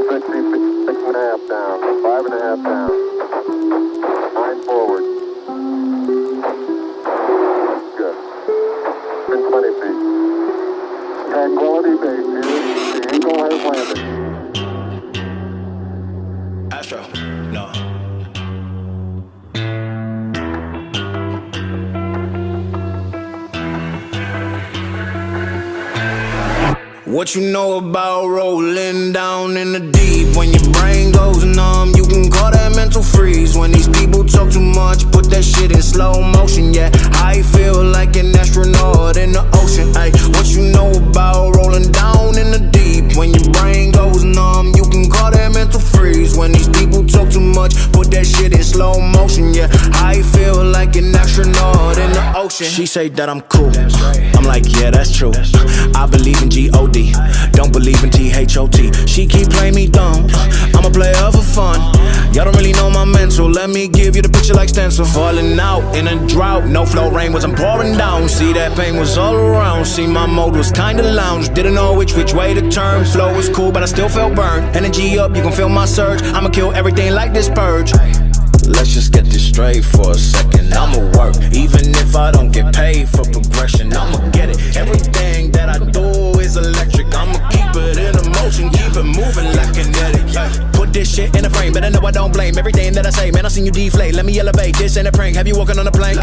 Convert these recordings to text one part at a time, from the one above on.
6.5 down, 5.5 down, 9 forward. Good. In 20 feet. Tranquility Base here. The Eagle has landed. Astro, no. What you know about rolling down in the deep? When your brain goes numb, you can call that mental freeze. When these people talk too much, put that shit in slow motion. Yeah, I feel like an astronaut in the ocean. Ay, what you know about rolling down in the deep? When your brain goes numb, you can call that mental freeze. When these people talk too much, put that shit in slow motion. Yeah, I feel like an astronaut in the ocean. She say that I'm cool, I'm like, yeah, that's true. I believe in G-O-D, don't believe in T-H-O-T. She keep playing me dumb, I'm a player for fun. Y'all don't really know my mental, let me give you the picture like stencil. Falling out in a drought, no flow, rain wasn't pouring down. See, that pain was all around, see, my mode was kinda lounge. Didn't know which way to turn, flow was cool but I still felt burned. Energy up, you can feel my surge, I'ma kill everything like this purge. Let's just get this straight for a second. I'ma work, even if I don't get paid for progression. I'ma get it, everything that I do is electric. I'ma keep it in motion, keep it moving like kinetic. Put this shit in a frame, but I know I don't blame everything that I say. Man, I seen you deflate, let me elevate. This ain't a prank, have you walking on a plane?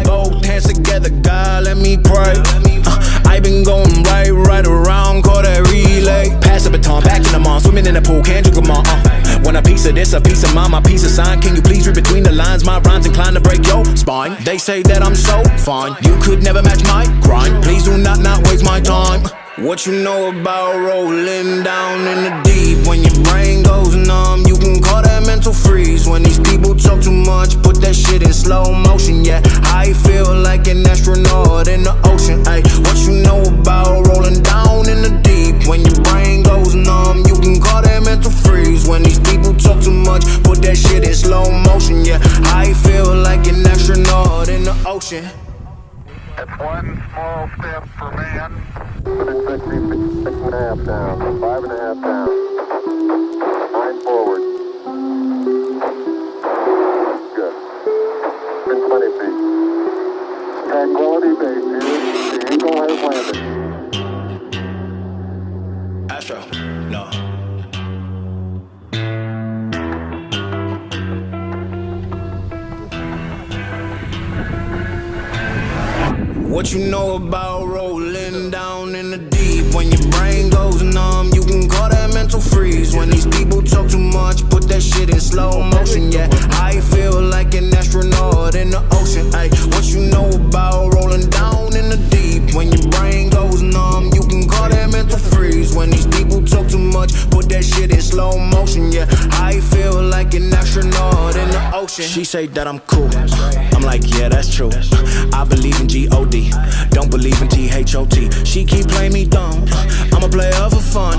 Both hands together, God, let me pray. I been going right around, call that relay. Pass the baton, back in the mall, swimming in the pool, can't drink them all. Want a piece of this, a piece of mine, my piece of sign. Can you please read between the lines? My rhymes inclined to break your spine. They say that I'm so fine, you could never match my grind. Please do not waste my time. What you know about rolling down in the deep? When your brain goes numb, you can call that mental freeze. When these people talk too much, put that shit in slow motion. Yeah, I feel like an astronaut in the ocean. Ay, what you know about rolling down in the deep? When your brain goes numb, you can call that mental freeze. When these people talk too much, put that shit in slow motion. Yeah, I feel like an astronaut in the ocean. That's one small step for man. 6.5 down, 5.5 down, 9 forward. Good. In 20 feet. Tranquility Base here. The Eagle has landed. Astro, no. What you know about rolling down in the deep? When your brain goes numb, you can call that mental freeze. When these people talk too much, put that shit in slow motion. Yeah, I feel like an astronaut in the ocean. Ay, what you know about rolling down in the deep? When your brain goes numb, you can call that mental freeze. When these people talk too much, put that shit in slow motion. Yeah, I feel like an astronaut in the ocean. She say that I'm cool, I'm like, yeah, that's true. I believe in G-O-D, don't believe in T-H-O-T. She keep playing me dumb, I'm a player for fun.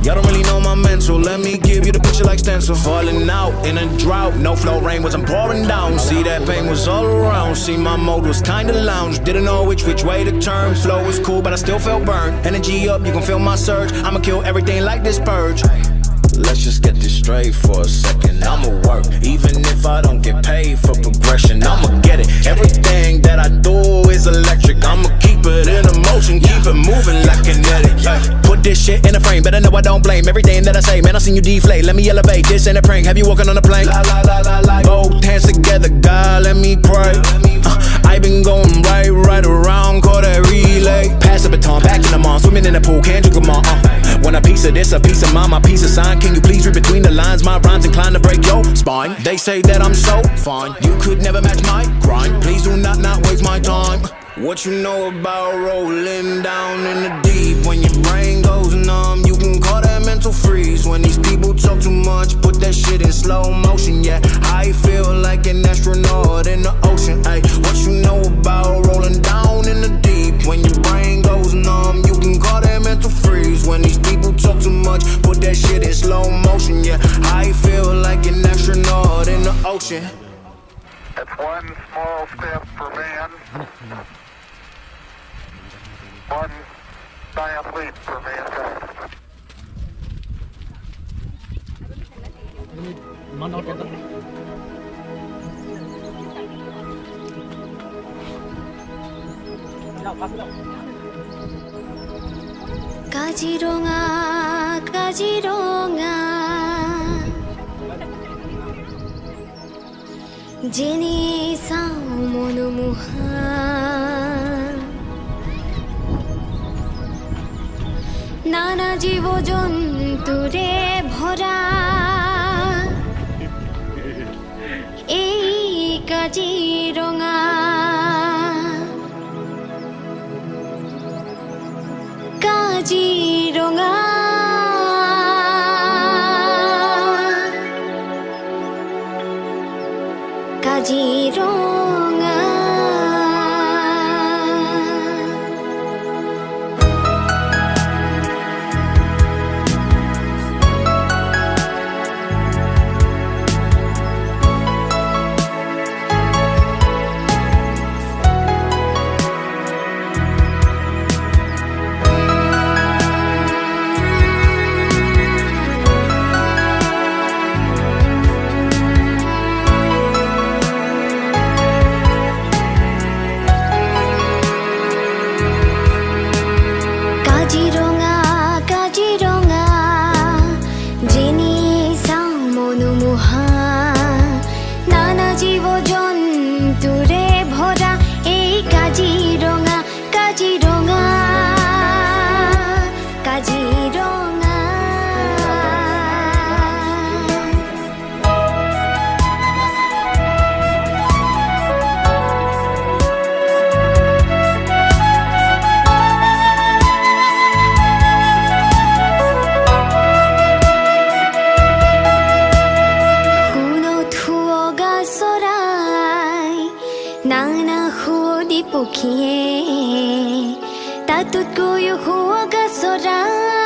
Y'all don't really know my mental, let me give you the picture like stencil. Falling out in a drought, no flow, rain wasn't pouring down. See, that pain was all around, see, my mode was kinda lounge. Didn't know which way to turn, flow was cool but I still felt burned. Energy up, you can feel my surge, I'ma kill everything like this purge. Let's just get this straight for a second. I'ma work, even if I don't get paid for progression. I'ma get it, everything that I do is electric. I'ma keep it in motion, keep it moving like kinetic. Put this shit in a frame, but I know I don't blame everything that I say. Man, I seen you deflate, let me elevate. This ain't a prank, have you walking on a plane? Both hands together, God, let me pray. I been going right around, call that relay. Pass the baton, back in the mall, swimming in the pool, can't drink them all. Want a piece of this, a piece of mine, my piece of sign. Can you please read between the lines? My rhymes inclined to break your spine. They say that I'm so fine, you could never match my grind. Please do not waste my time. What you know about rolling down in the deep? When your brain goes numb, you can call that mental freeze. When these people talk too much, put that shit in slow motion. Yeah, I feel like an astronaut in the ocean. Ay, what you know about rolling down in the deep? When your brain goes numb, you can call that mental freeze. When these people talk too much, put that shit in slow motion. Yeah, I feel like an astronaut in the ocean. That's one small step for man. One giant leap for mankind. Kaziranga, Kaziranga, jeni samonu muha, nana jibo jonture bhora, ei Kaziranga. Kaziranga, Kaziranga. Kaziranga, Kaziranga, jeni samonu muha, nana jibo jonture bhora, ei Kaziranga, Kaziranga, Kaziranga. Nana huodi pokhiye tatut goyo huoga sorai